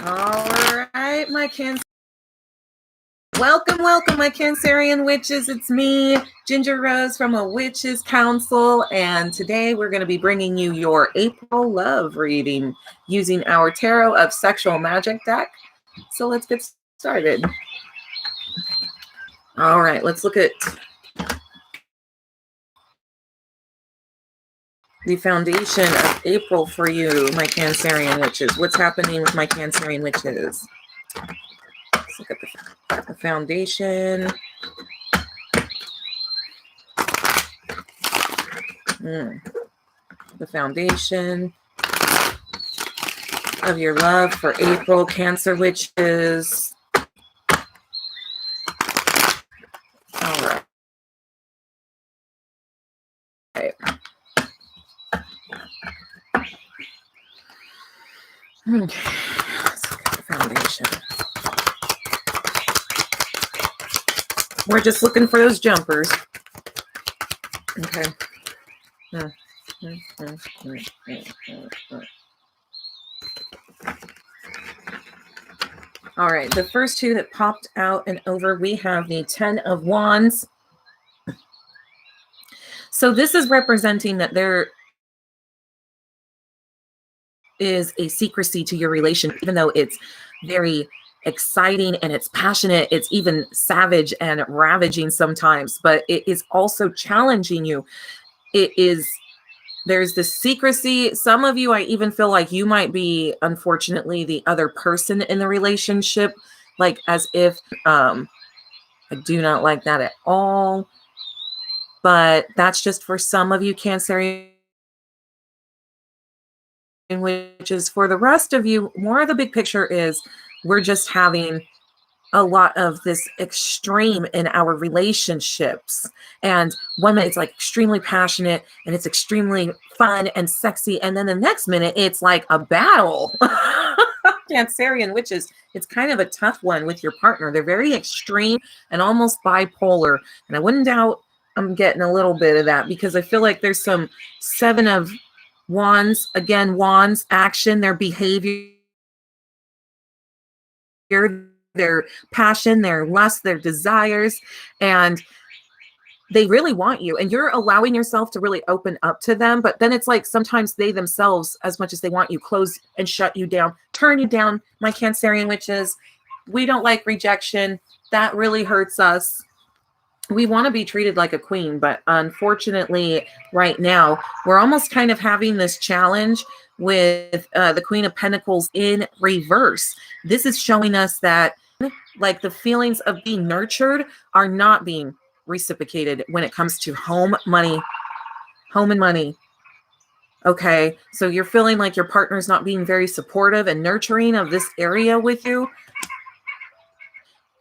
All right, my Cancer. Welcome, my Cancerian witches. It's me, Ginger Rose from A Witch's Council, and today we're going to be bringing you your April love reading using our Tarot of Sexual Magic deck. So let's get started. All right, let's look at the foundation of April for you, my Cancerian witches. What's happening with my Cancerian witches? Let's look at the foundation. The foundation of your love for April, Cancer witches. All right. Okay, let's look at the foundation. We're just looking for those jumpers. Okay. All right, the first two that popped out and over, we have the 10 of Wands. So this is representing that there is a secrecy to your relation, even though it's very exciting and it's passionate, it's even savage and ravaging sometimes, but it is also challenging you. There's this secrecy. Some of you, I even feel like you might be, unfortunately, the other person in the relationship, like as if, I do not like that at all, but that's just for some of you, Cancerian, which is for the rest of you, more of the big picture is we're just having a lot of this extreme in our relationships. And one minute it's like extremely passionate and it's extremely fun and sexy. And then the next minute it's like a battle. Cancerian witches, it's kind of a tough one with your partner. They're very extreme and almost bipolar. And I wouldn't doubt I'm getting a little bit of that because I feel like there's some 7 of Wands, again, Wands, action, their behavior, their passion, their lust, their desires, and they really want you, and you're allowing yourself to really open up to them. But then it's like sometimes they themselves, as much as they want you, close and shut you down, turn you down. My Cancerian witches, we don't like rejection. That really hurts us. We want to be treated like a queen, but unfortunately right now we're almost kind of having this challenge with the Queen of Pentacles in reverse. This is showing us that like the feelings of being nurtured are not being reciprocated when it comes to home and money. Okay, so you're feeling like your partner's not being very supportive and nurturing of this area with you.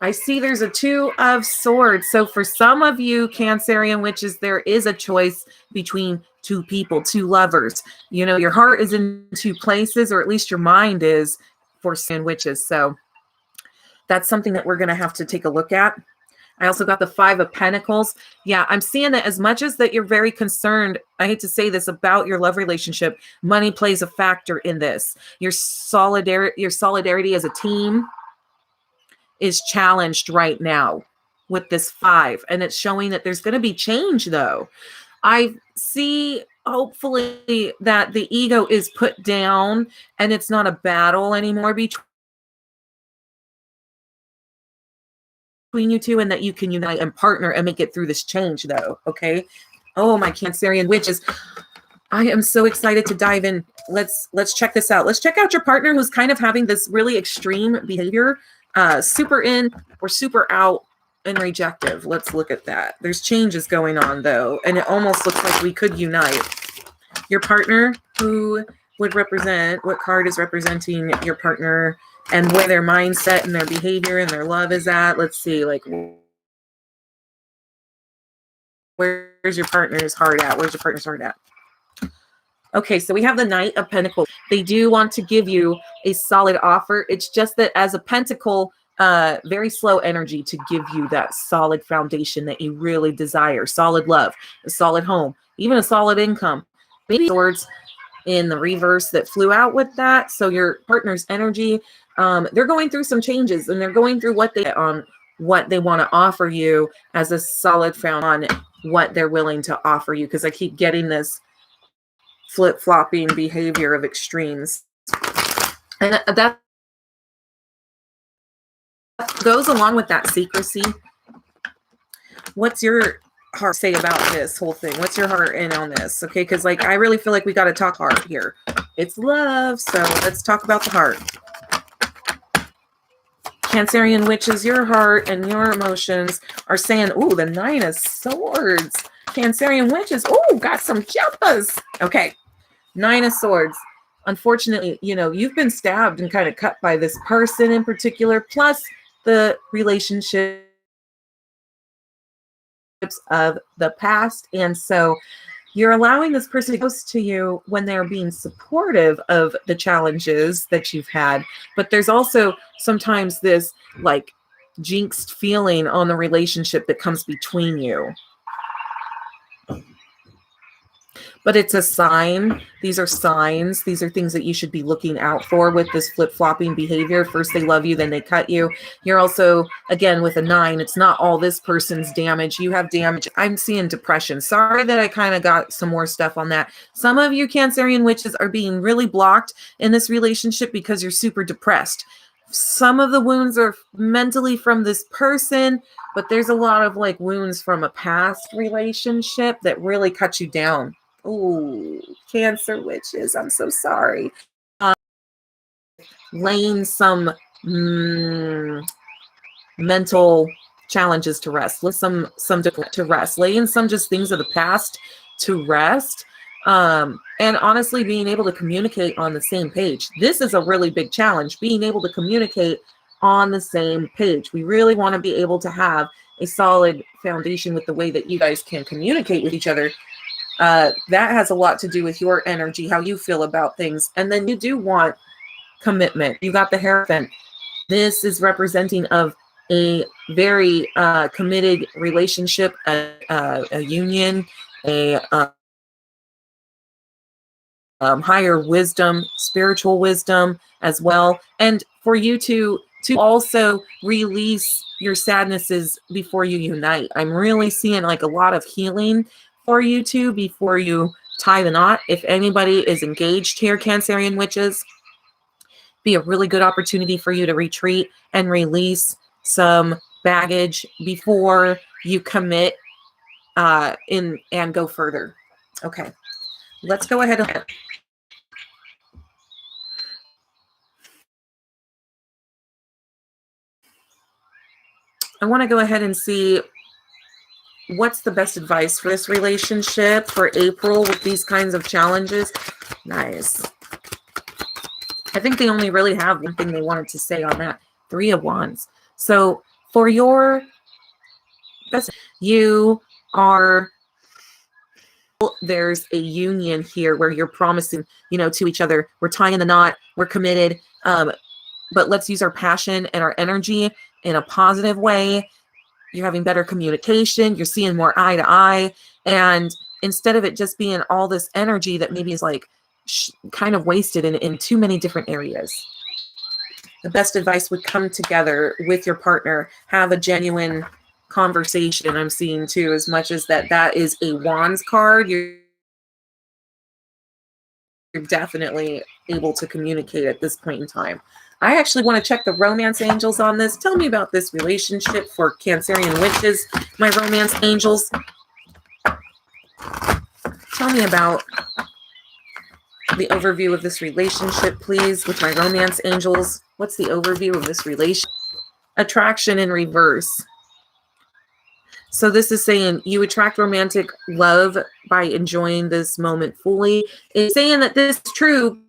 I see there's a 2 of Swords. So for some of you Cancerian witches, there is a choice between 2 people, 2 lovers. You know, your heart is in 2 places, or at least your mind is, for Cancerian witches. So that's something that we're going to have to take a look at. I also got the 5 of Pentacles. Yeah, I'm seeing that as much as that you're very concerned, I hate to say this, about your love relationship, money plays a factor in this. Your solidarity as a team is challenged right now with this 5, and it's showing that there's going to be change though. I see hopefully that the ego is put down and it's not a battle anymore between you two, and that you can unite and partner and make it through this change though. Okay. Oh, my Cancerian witches, I am so excited to dive in. Let's check this out. Let's check out your partner who's kind of having this really extreme behavior. Super in or super out and rejective. Let's look at that. There's changes going on though, and it almost looks like we could unite. Your partner, who would represent, what card is representing your partner and where their mindset and their behavior and their love is at? Let's see, like, where's your partner's heart at? Where's your partner's heart at? Okay, so we have the Knight of Pentacles. They do want to give you a solid offer. It's just that as a Pentacle, very slow energy to give you that solid foundation that you really desire. Solid love, a solid home, even a solid income. Maybe Swords, in the reverse that flew out with that. So your partner's energy, they're going through some changes, and they're going through what they want to offer you as a solid found on what they're willing to offer you. Because I keep getting this flip-flopping behavior of extremes. And that goes along with that secrecy. What's your heart say about this whole thing? What's your heart in on this? Okay, because like I really feel like we got to talk heart here. It's love, so let's talk about the heart. Cancerian witches, your heart and your emotions are saying, ooh, the 9 of Swords. Cancerian witches, ooh, got some jumpas. Okay, 9 of Swords. Unfortunately, you know, you've been stabbed and kind of cut by this person in particular, plus the relationship of the past. And so you're allowing this person to go close to you when they're being supportive of the challenges that you've had. But there's also sometimes this like jinxed feeling on the relationship that comes between you. But it's a sign. These are signs. These are things that you should be looking out for with this flip-flopping behavior. First they love you, then they cut you. You're also, again, with a 9, it's not all this person's damage. You have damage. I'm seeing depression. Sorry that I kind of got some more stuff on that. Some of you Cancerian witches are being really blocked in this relationship because you're super depressed. Some of the wounds are mentally from this person, but there's a lot of like wounds from a past relationship that really cut you down. Oh, Cancer witches, I'm so sorry. Laying some mental challenges to rest. Let some to rest. Laying some just things of the past to rest. And honestly, being able to communicate on the same page. This is a really big challenge, being able to communicate on the same page. We really want to be able to have a solid foundation with the way that you guys can communicate with each other. That has a lot to do with your energy, how you feel about things. And then you do want commitment. You got the Hierophant. This is representing of a very committed relationship, a union, a higher wisdom, spiritual wisdom as well. And for you to also release your sadnesses before you unite. I'm really seeing like a lot of healing for you two before you tie the knot. If anybody is engaged here, Cancerian witches, be a really good opportunity for you to retreat and release some baggage before you commit in and go further. Okay, let's go ahead and I want to go ahead and see what's the best advice for this relationship for April with these kinds of challenges. Nice. I think they only really have one thing they wanted to say on that. 3 of Wands. So for your best, you are, there's a union here where you're promising, you know, to each other, we're tying the knot, we're committed, but let's use our passion and our energy in a positive way. You're having better communication. You're seeing more eye to eye. And instead of it just being all this energy that maybe is like kind of wasted in too many different areas, the best advice would come together with your partner. Have a genuine conversation. I'm seeing too, as much as that is a Wands card, you're definitely able to communicate at this point in time. I actually want to check the romance angels on this. Tell me about this relationship for Cancerian witches, my romance angels. Tell me about the overview of this relationship, please, with my romance angels. What's the overview of this relation? Attraction in reverse. So this is saying you attract romantic love by enjoying this moment fully. It's saying that this is true,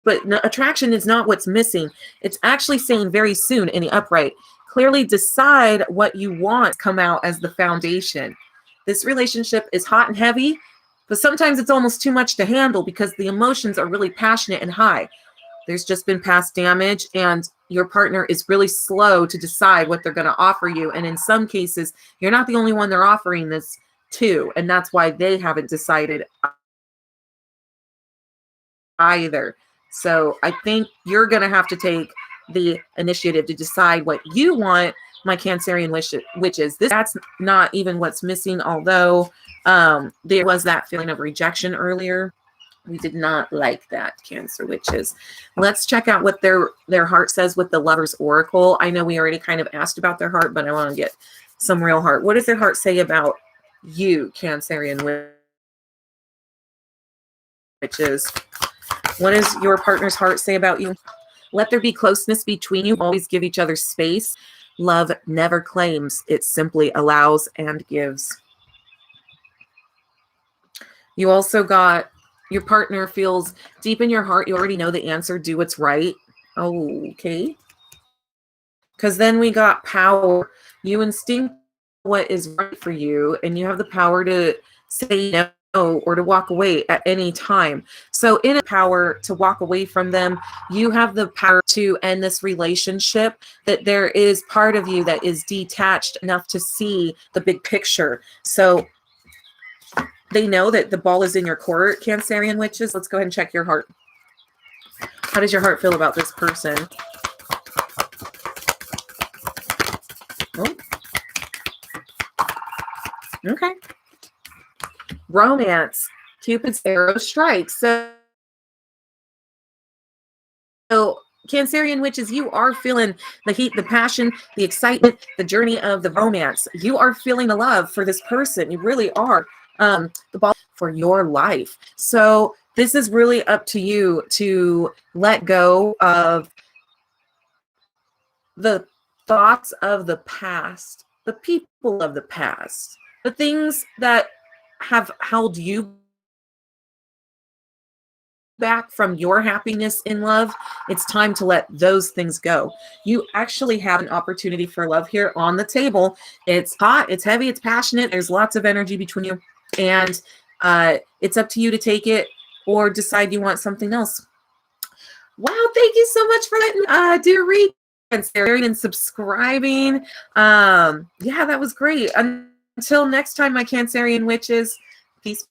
but attraction is not what's missing. It's actually saying very soon in the upright, clearly decide what you want to come out as the foundation. This relationship is hot and heavy, but sometimes it's almost too much to handle because the emotions are really passionate and high. There's just been past damage, and your partner is really slow to decide what they're going to offer you. And in some cases, you're not the only one they're offering this to, and that's why they haven't decided either. So I think you're going to have to take the initiative to decide what you want, my Cancerian witches. That's not even what's missing, although there was that feeling of rejection earlier. We did not like that, Cancer witches. Let's check out what their heart says with the Lover's Oracle. I know we already kind of asked about their heart, but I want to get some real heart. What does their heart say about you, Cancerian witches? What does your partner's heart say about you? Let there be closeness between you. Always give each other space. Love never claims. It simply allows and gives. You also got your partner feels deep in your heart. You already know the answer. Do what's right. Okay. Because then we got power. You instinct what is right for you, and you have the power to say no or to walk away at any time. So in a power to walk away from them, you have the power to end this relationship, that there is part of you that is detached enough to see the big picture. So they know that the ball is in your court, Cancerian witches. Let's go ahead and check your heart. How does your heart feel about this person? Oh. Okay. Romance. Cupid's arrow strikes. So Cancerian witches, you are feeling the heat, the passion, the excitement, the journey of the romance. You are feeling the love for this person. You really are. The ball for your life. So this is really up to you to let go of the thoughts of the past, the people of the past, the things that have held you back from your happiness in love. It's time to let those things go. You actually have an opportunity for love here on the table. It's hot, it's heavy, it's passionate. There's lots of energy between you, and it's up to you to take it or decide you want something else. Wow, thank you so much for letting dear read and subscribing. Yeah, that was great. Until next time, my Cancerian witches, peace.